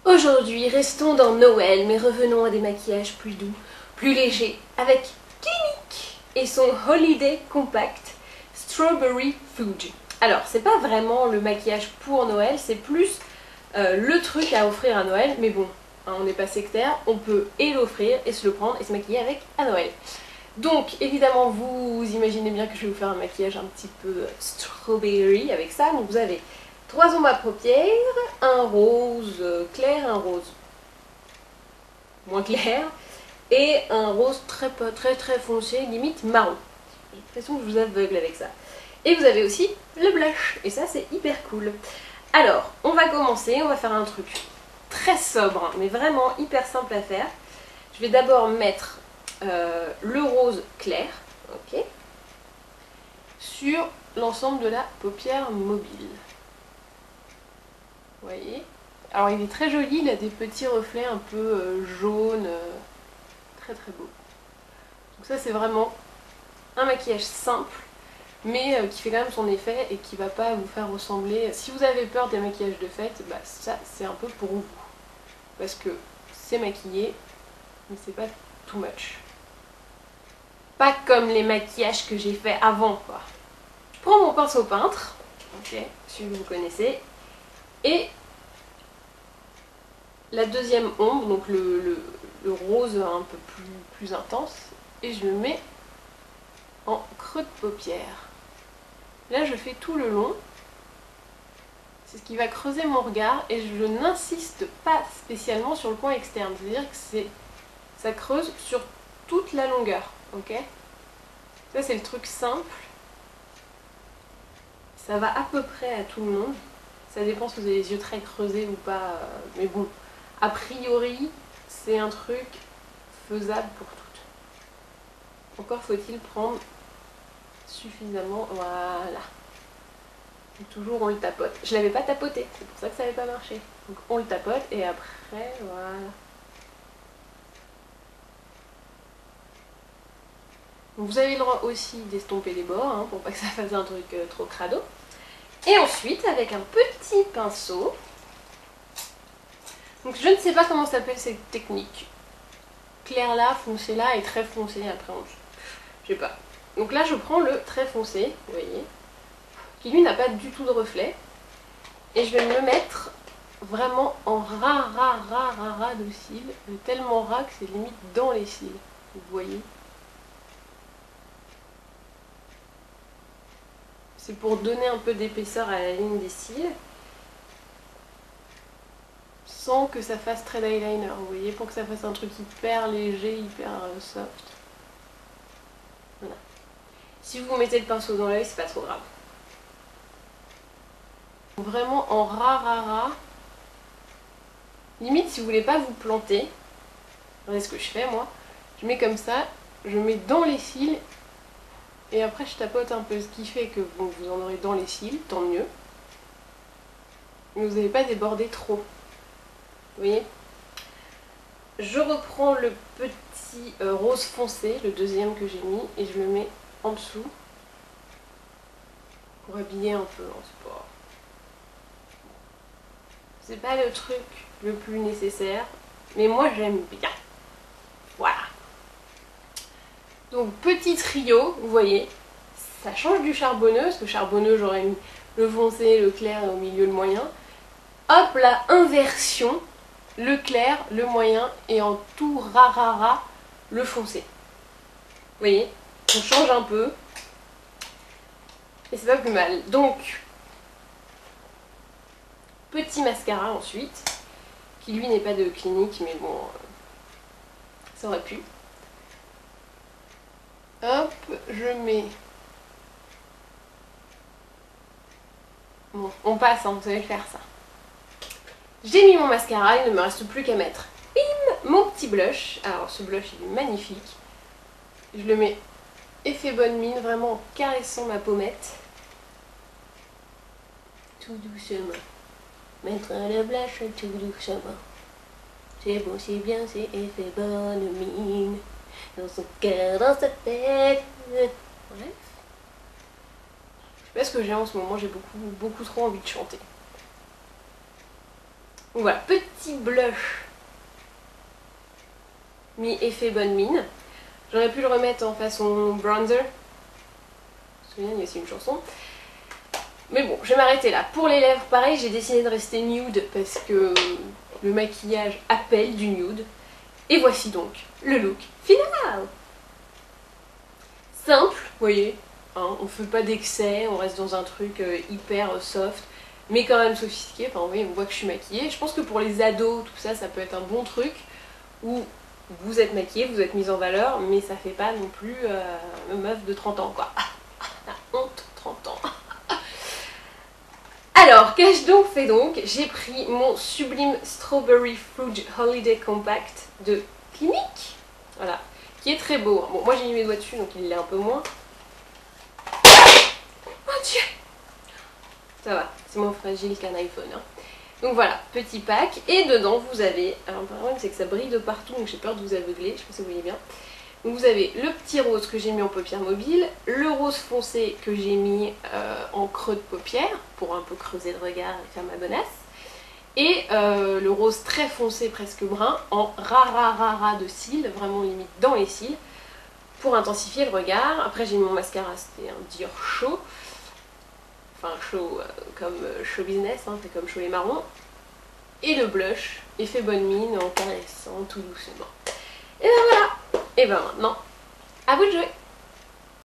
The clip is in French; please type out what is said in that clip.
Aujourd'hui, restons dans Noël, mais revenons à des maquillages plus doux, plus légers, avec Clinique et son Holiday Compact Strawberry Fudge. Alors, c'est pas vraiment le maquillage pour Noël, c'est plus le truc à offrir à Noël, mais bon, hein, on n'est pas sectaire, on peut et l'offrir, et se le prendre, et se maquiller avec à Noël. Donc, évidemment, vous imaginez bien que je vais vous faire un maquillage un petit peu strawberry avec ça. Donc, vous avez 3 ombres à paupières, un rose clair, un rose moins clair, et un rose très foncé, limite marron. J'ai l'impression que je vous aveugle avec ça. Et vous avez aussi le blush, et ça c'est hyper cool. Alors, on va commencer, on va faire un truc très sobre, mais vraiment hyper simple à faire. Je vais d'abord mettre le rose clair, ok, sur l'ensemble de la paupière mobile. Vous voyez? Alors il est très joli, il a des petits reflets un peu jaunes, très beau. Donc ça c'est vraiment un maquillage simple, mais qui fait quand même son effet et qui va pas vous faire ressembler... Si vous avez peur des maquillages de fête, bah ça c'est un peu pour vous. Parce que c'est maquillé, mais c'est pas too much. Pas comme les maquillages que j'ai fait avant, quoi. Je prends mon pinceau peintre, ok, celui que vous connaissez, et la deuxième ombre, donc le rose un peu plus intense, et je le mets en creux de paupière. Là, je fais tout le long. C'est ce qui va creuser mon regard, et je n'insiste pas spécialement sur le coin externe. C'est-à-dire que ça creuse sur toute la longueur, ok? Ça, c'est le truc simple. Ça va à peu près à tout le monde. Ça dépend si vous avez les yeux très creusés ou pas. Mais bon, a priori, c'est un truc faisable pour toutes. Encore faut-il prendre suffisamment. Voilà. Et toujours on le tapote. Je l'avais pas tapoté, c'est pour ça que ça n'avait pas marché. Donc on le tapote et après, voilà. Vous avez le droit aussi d'estomper les bords, hein, pour pas que ça fasse un truc trop crado. Et ensuite, avec un petit pinceau, donc je ne sais pas comment s'appelle cette technique. Clair là, foncé là et très foncé après en dessous. Je sais pas. Donc là, je prends le très foncé, vous voyez, qui lui n'a pas du tout de reflet. Et je vais me le mettre vraiment en ras de cils, tellement ras que c'est limite dans les cils, vous voyez. C'est pour donner un peu d'épaisseur à la ligne des cils, sans que ça fasse très d'eyeliner, vous voyez, pour que ça fasse un truc hyper léger, hyper soft. Voilà. Si vous mettez le pinceau dans l'œil, c'est pas trop grave. Vraiment en ras. Limite, si vous voulez pas vous planter, regardez ce que je fais moi, je mets comme ça, je mets dans les cils, et après je tapote un peu, ce qui fait que bon, vous en aurez dans les cils, tant mieux. Mais vous n'allez pas déborder trop. Vous voyez? Je reprends le petit rose foncé, le deuxième que j'ai mis, et je le mets en dessous pour habiller un peu en sport. C'est pas le truc le plus nécessaire, mais moi j'aime bien. Voilà. Donc petit trio, vous voyez, ça change du charbonneux, parce que charbonneux j'aurais mis le foncé, le clair et au milieu le moyen. Hop, la inversion, le clair, le moyen et en tout ras, le foncé. Vous voyez, on change un peu et c'est pas plus mal. Donc, petit mascara ensuite, qui lui n'est pas de Clinique, mais bon, ça aurait pu. Hop, je mets... Bon, on passe, hein, vous savez faire ça. J'ai mis mon mascara, il ne me reste plus qu'à mettre, bim, mon petit blush. Alors ce blush il est magnifique. Je le mets effet bonne mine, vraiment en caressant ma pommette. Tout doucement. Mettre le blush tout doucement. C'est bon, c'est bien, c'est effet bonne mine. Dans son cœur, dans sa tête. Bref. Je sais pas ce que j'ai en ce moment, j'ai beaucoup trop envie de chanter. Donc voilà, petit blush mi-effet bonne mine. J'aurais pu le remettre en façon bronzer. Je me souviens, il y a aussi une chanson. Mais bon, je vais m'arrêter là. Pour les lèvres, pareil, j'ai décidé de rester nude parce que le maquillage appelle du nude. Et voici donc le look final. Simple, vous voyez, hein, on fait pas d'excès, on reste dans un truc hyper soft, mais quand même sophistiqué. Enfin, vous voyez, on voit que je suis maquillée. Je pense que pour les ados, tout ça, ça peut être un bon truc où vous êtes maquillée, vous êtes mise en valeur, mais ça fait pas non plus une meuf de 30 ans, quoi. La honte, 30 ans. Alors, qu'ai-je donc fait donc? J'ai pris mon sublime Strawberry Fudge Holiday Compact de Clinique, voilà, qui est très beau. Bon, moi j'ai mis mes doigts dessus, donc il l'est un peu moins. Mon Dieu! Ça va, c'est moins fragile qu'un iPhone. Hein. Donc voilà, petit pack, et dedans vous avez, alors le problème c'est que ça brille de partout, donc j'ai peur de vous aveugler, je sais pas si vous voyez bien. Donc vous avez le petit rose que j'ai mis en paupière mobile, le rose foncé que j'ai mis en creux de paupière, pour un peu creuser le regard et faire ma bonasse, et le rose très foncé, presque brun, en rara de cils, vraiment limite dans les cils, pour intensifier le regard. Après j'ai mis mon mascara, c'était un Dior chaud, enfin chaud comme show business, hein, c'est comme chaud et marron, et le blush, effet bonne mine en caressant tout doucement. Et ben voilà. Et ben maintenant, à vous de jouer!